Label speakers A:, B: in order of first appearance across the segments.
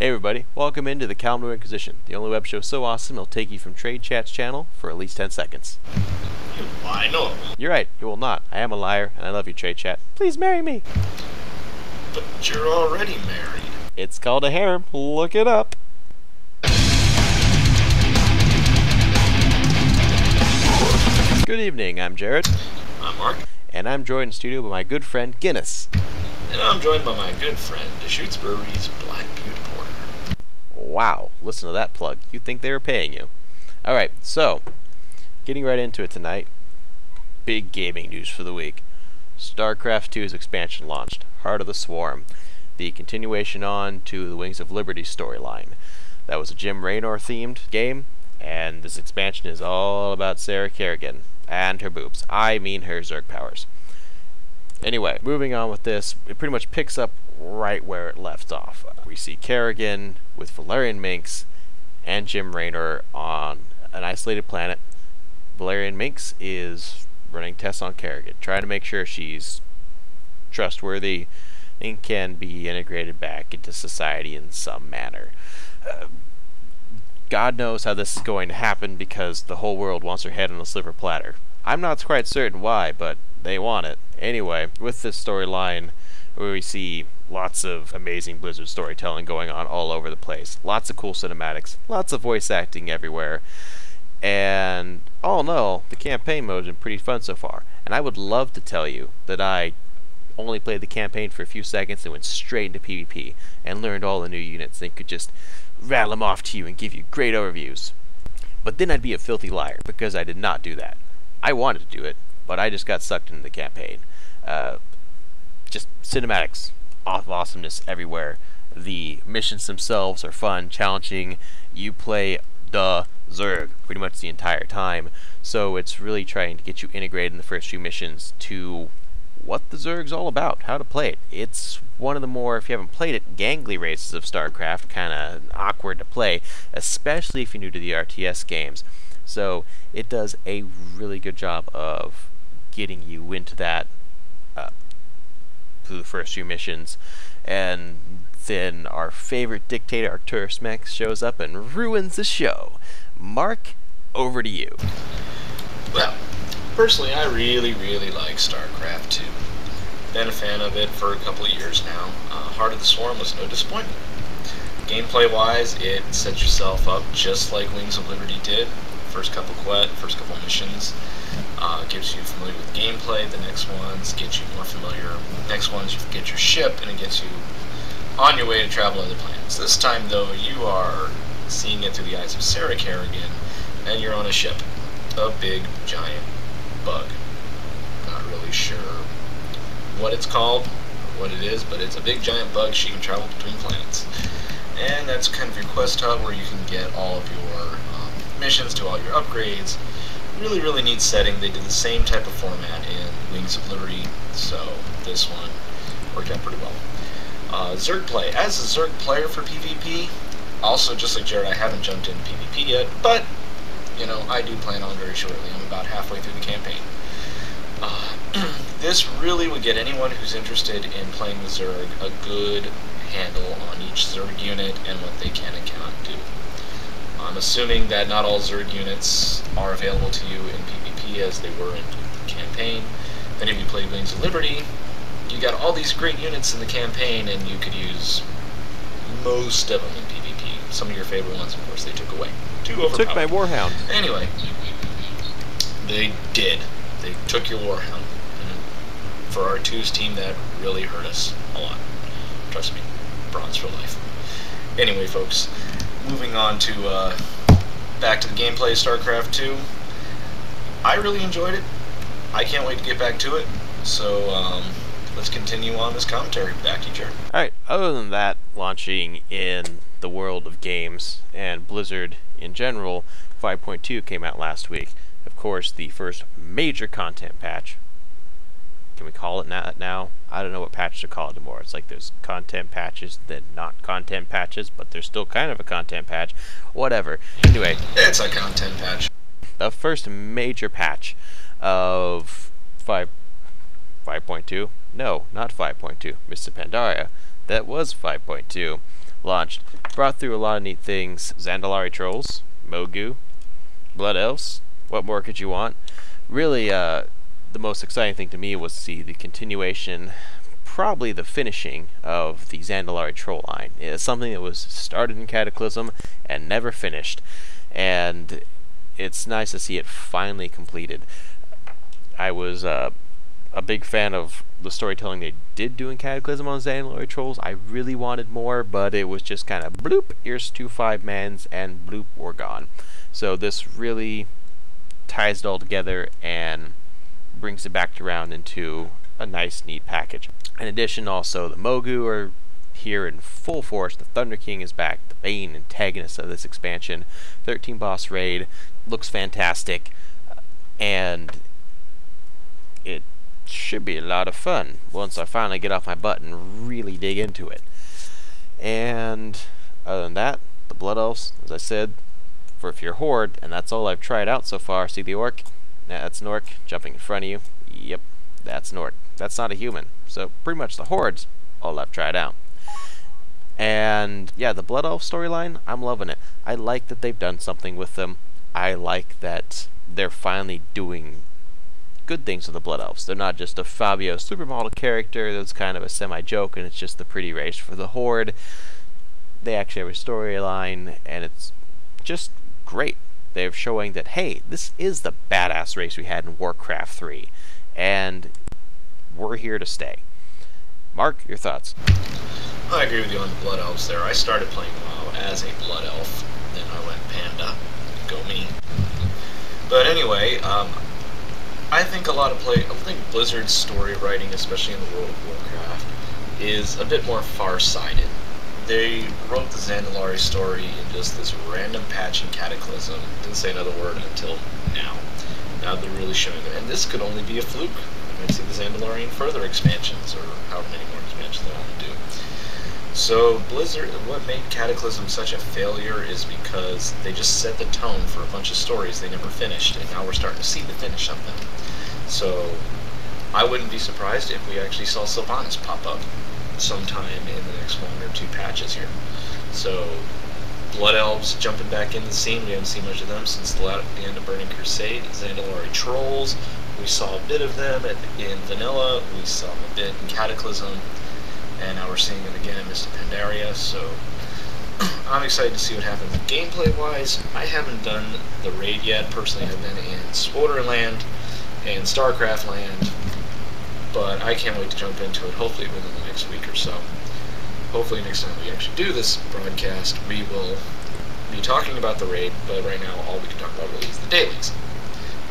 A: Hey everybody, welcome into the Kalimdor Inquisition, the only web show so awesome it'll take you from Trade Chat's channel for at least 10 seconds.
B: You lie, no it won't.
A: You're right, it will not. I am a liar, and I love you, Trade Chat. Please marry me!
B: But you're already married.
A: It's called a harem. Look it up. Good evening, I'm Jared.
B: I'm Mark.
A: And I'm joined in studio by my good friend Guinness.
B: And I'm joined by my good friend, Deschutes Brewery's Black Butte Porter.
A: Wow, listen to that plug. You'd think they were paying you. Alright, so, getting right into it tonight. Big gaming news for the week. StarCraft 2's expansion launched, Heart of the Swarm, the continuation on to the Wings of Liberty storyline. That was a Jim Raynor themed game, and this expansion is all about Sarah Kerrigan and her boobs. I mean her Zerg powers. Anyway, moving on with this, it pretty much picks up right where it left off. We see Kerrigan with Valerian Minx and Jim Raynor on an isolated planet. Valerian Minx is running tests on Kerrigan, trying to make sure she's trustworthy and can be integrated back into society in some manner. God knows how this is going to happen because the whole world wants her head on a silver platter. I'm not quite certain why, but they want it. Anyway, with this storyline, we see lots of amazing Blizzard storytelling going on all over the place. Lots of cool cinematics, lots of voice acting everywhere, and all in all, the campaign mode has been pretty fun so far. And I would love to tell you that I only played the campaign for a few seconds and went straight into PvP and learned all the new units and could just rattle them off to you and give you great overviews. But then I'd be a filthy liar because I did not do that. I wanted to do it, but I just got sucked into the campaign. Just cinematics, awesomeness everywhere. The missions themselves are fun, challenging. You play the Zerg pretty much the entire time, so it's really trying to get you integrated in the first few missions to what the Zerg's all about, how to play it. It's one of the more, if you haven't played it, gangly races of StarCraft, kind of awkward to play, especially if you're new to the RTS games. So it does a really good job of getting you into that through the first few missions, and then our favorite dictator Arcturus Mex shows up and ruins the show. Mark, over to you.
B: Well, personally, I really like StarCraft 2. Been a fan of it for a couple of years now. Heart of the Swarm was no disappointment. Gameplay-wise, it sets yourself up just like Wings of Liberty did. First couple missions gives you familiar with gameplay. The next ones get you more familiar. Next ones you get your ship, and it gets you on your way to travel other planets. This time, though, you are seeing it through the eyes of Sarah Kerrigan, and you're on a ship, a big giant bug. Not really sure what it's called, or what it is, but it's a big giant bug. She can travel between planets, and that's kind of your quest hub where you can get all of your missions, do all your upgrades. Really neat setting. They did the same type of format in Wings of Liberty, so this one worked out pretty well. Zerg play. As a Zerg player for PvP, also just like Jared, I haven't jumped into PvP yet, but you know, I do plan on very shortly. I'm about halfway through the campaign. This really would get anyone who's interested in playing the Zerg a good handle on each Zerg unit and what they can and cannot do. I'm assuming that not all Zerg units are available to you in PvP as they were in the campaign. Then if you play Wings of Liberty, you got all these great units in the campaign and you could use most of them in PvP. Some of your favorite ones, of course, they took away. Too overpowered.
A: Took my Warhound.
B: Anyway, they did. They took your Warhound. And for our twos team, that really hurt us a lot. Trust me, bronze for life. Anyway, folks, moving on to back to the gameplay of StarCraft 2. I really enjoyed it. I can't wait to get back to it. So let's continue on this commentary. Back to you, Jared.
A: Alright, other than that, launching in the world of games and Blizzard in general, 5.2 came out last week. Of course, the first major content patch. Can we call it that now? I don't know what patch to call it anymore. It's like there's content patches, then not content patches, but there's still kind of a content patch. Whatever. Anyway.
B: It's a content patch.
A: The first major patch of 5.2? No, not 5.2. Mr. Pandaria. That was 5.2. launched. Brought through a lot of neat things. Zandalari Trolls, Mogu, Blood Elves. What more could you want? Really, the most exciting thing to me was to see the continuation, probably the finishing of the Zandalari Troll line. It's something that was started in Cataclysm and never finished, and it's nice to see it finally completed. I was a big fan of the storytelling they did do in Cataclysm on Zandalari Trolls. I really wanted more, but it was just kind of bloop, here's 2 5-mans, and bloop, we're gone. So this really ties it all together and brings it back around into a nice, neat package. In addition, also, the Mogu are here in full force. The Thunder King is back, the main antagonist of this expansion. 13 boss raid, looks fantastic, and it should be a lot of fun once I finally get off my butt and really dig into it. And other than that, the Blood Elves, as I said, for if you're Horde, and that's all I've tried out so far. See the orc? That's an orc jumping in front of you. Yep, that's an orc. That's not a human. So pretty much the Horde's all I've tried out. And yeah, the Blood Elf storyline, I'm loving it. I like that they've done something with them. I like that they're finally doing good things with the Blood Elves. They're not just a Fabio supermodel character that's kind of a semi-joke and it's just the pretty race. For the Horde, they actually have a storyline, and it's just great. They're showing that, hey, this is the badass race we had in Warcraft 3, and we're here to stay. Mark, your thoughts?
B: I agree with you on the Blood Elves there. I started playing WoW as a Blood Elf, then I went Panda. Go me. But anyway, I think Blizzard's story writing, especially in the World of Warcraft, is a bit more far-sighted. They wrote the Zandalari story in just this random patch in Cataclysm. Didn't say another word until now. Now they're really showing it. And this could only be a fluke. We might see the Zandalari in further expansions, or however many more expansions they want to do. So Blizzard, what made Cataclysm such a failure is because they just set the tone for a bunch of stories they never finished, and now we're starting to see the finish of them. So I wouldn't be surprised if we actually saw Sylvanas pop up sometime in the next 1 or 2 patches here. So Blood Elves jumping back in the scene. We haven't seen much of them since the end of Burning Crusade. Zandalari Trolls, we saw a bit of them in Vanilla, we saw them a bit in Cataclysm, and now we're seeing them again in Mist of Pandaria. So I'm excited to see what happens. Gameplay wise, I haven't done the raid yet. Personally, I've been in Spoderland and Starcraft Land, but I can't wait to jump into it, hopefully within the next week or so. Hopefully next time we actually do this broadcast, we will be talking about the raid, but right now all we can talk about really is the dailies.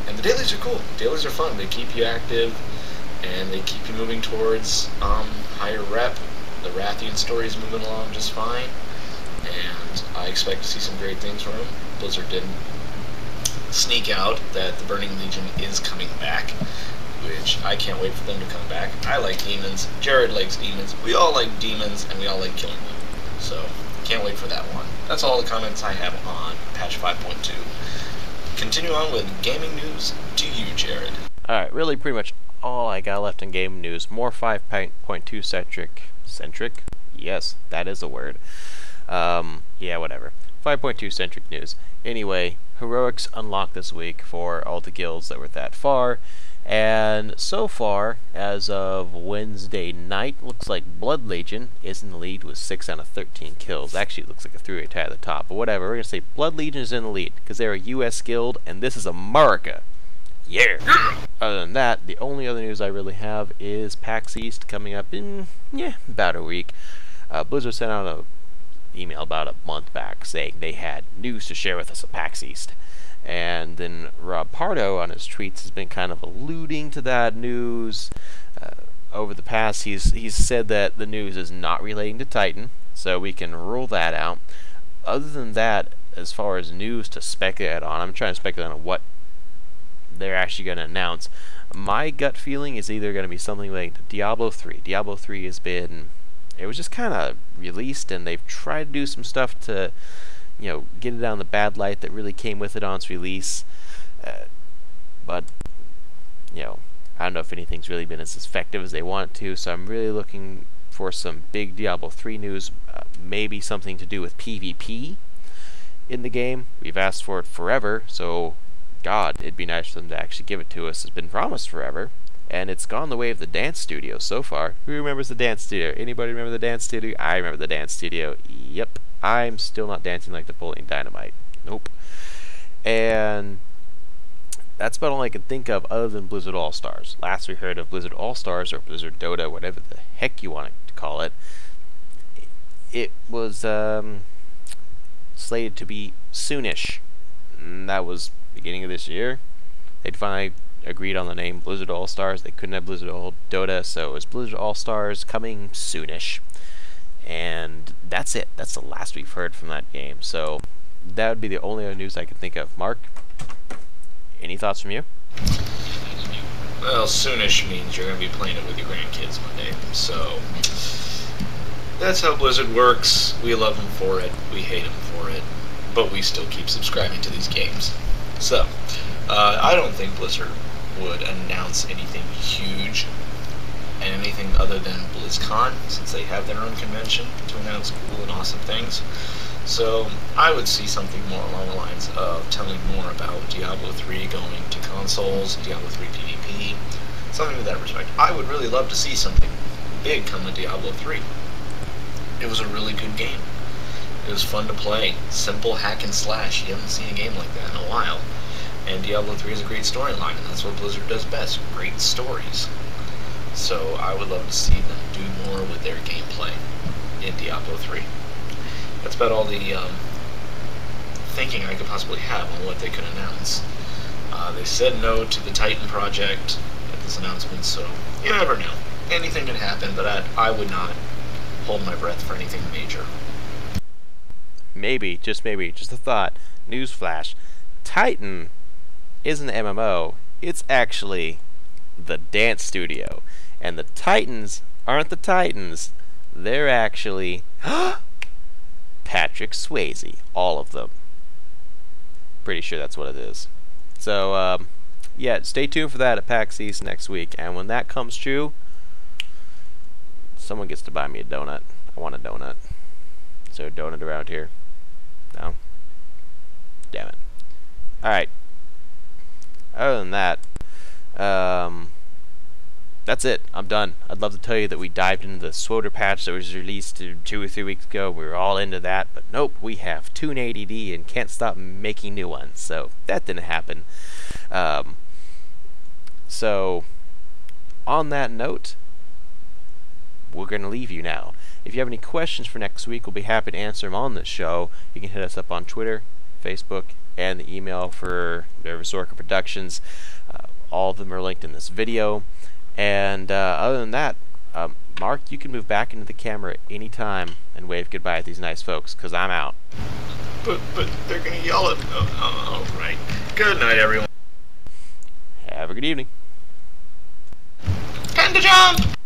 B: And the dailies are cool. The dailies are fun. They keep you active, and they keep you moving towards higher rep. The Rathian story is moving along just fine, and I expect to see some great things from them. Blizzard didn't sneak out that the Burning Legion is coming back, which I can't wait for them to come back. I like demons, Jared likes demons, we all like demons, and we all like killing them. So, can't wait for that one. That's all the comments I have on patch 5.2. Continue on with gaming news to you, Jared.
A: Alright, really pretty much all I got left in game news. More 5.2 centric? Yes, that is a word. Yeah, whatever. 5.2 centric news. Anyway, heroics unlocked this week for all the guilds that were that far. And so far, as of Wednesday night, looks like Blood Legion is in the lead with 6 out of 13 kills. Actually, it looks like a 3-way tie at the top, but whatever. We're going to say Blood Legion is in the lead, because they're a U.S. guild, and this is America. Yeah! Other than that, the only other news I really have is PAX East coming up in, about a week. Blizzard sent out an email about a month back saying they had news to share with us at PAX East. And then Rob Pardo on his tweets has been kind of alluding to that news. Over the past, he's said that the news is not relating to Titan, so we can rule that out. Other than that, as far as news to speculate on, I'm trying to speculate on what they're actually going to announce. My gut feeling is either going to be something relating to Diablo 3. Diablo 3 has been, it was just kind of released, and they've tried to do some stuff to, get it out in the bad light that really came with it on its release. But, I don't know if anything's really been as effective as they want it to, so I'm really looking for some big Diablo 3 news, maybe something to do with PvP in the game. We've asked for it forever, so God, it'd be nice for them to actually give it to us. It's been promised forever, and it's gone the way of the dance studio so far. Who remembers the dance studio? Anybody remember the dance studio? I remember the dance studio. Yep, I'm still not dancing like Napoleon Dynamite. Nope. And that's about all I can think of other than Blizzard All-Stars. Last we heard of Blizzard All-Stars, or Blizzard Dota, whatever the heck you want to call it, it was slated to be soonish. And that was beginning of this year. They'd finally agreed on the name Blizzard All-Stars. They couldn't have Blizzard Dota, so it was Blizzard All-Stars coming soonish. And that's it. That's the last we've heard from that game. So that would be the only other news I could think of. Mark, any thoughts from you?
B: Well, soonish means you're going to be playing it with your grandkids one day. So that's how Blizzard works. We love them for it. We hate them for it. But we still keep subscribing to these games. So, I don't think Blizzard would announce anything huge and anything other than BlizzCon, since they have their own convention to announce cool and awesome things. So I would see something more along the lines of telling more about Diablo 3 going to consoles, Diablo 3 PvP, something to that respect. I would really love to see something big come to Diablo 3. It was a really good game. It was fun to play. Simple hack and slash. You haven't seen a game like that in a while. And Diablo 3 is a great storyline, and that's what Blizzard does best. Great stories. So I would love to see them do more with their gameplay in Diablo 3. That's about all the thinking I could possibly have on what they could announce. They said no to the Titan project at this announcement, so you never know. Anything could happen, but I would not hold my breath for anything major.
A: Maybe, just a thought. Newsflash. Titan isn't an MMO. It's actually the dance studio. And the Titans aren't the Titans. They're actually Patrick Swayze. All of them. Pretty sure that's what it is. So, yeah, stay tuned for that at PAX East next week. And when that comes true, someone gets to buy me a donut. I want a donut. Is there a donut around here? No? Damn it. Alright. Other than that, that's it. I'm done. I'd love to tell you that we dived into the Swoter patch that was released 2 or 3 weeks ago. We were all into that, but nope, we have Toon ADD and can't stop making new ones, so that didn't happen. So, on that note, we're going to leave you now. If you have any questions for next week, we'll be happy to answer them on this show. You can hit us up on Twitter, Facebook, and the email for Resorka Productions. All of them are linked in this video. And other than that, Mark, you can move back into the camera anytime and wave goodbye at these nice folks, because I'm out.
B: But they're going to yell at me. Oh, all right. Good night, everyone.
A: Have a good evening.
B: Time to jump!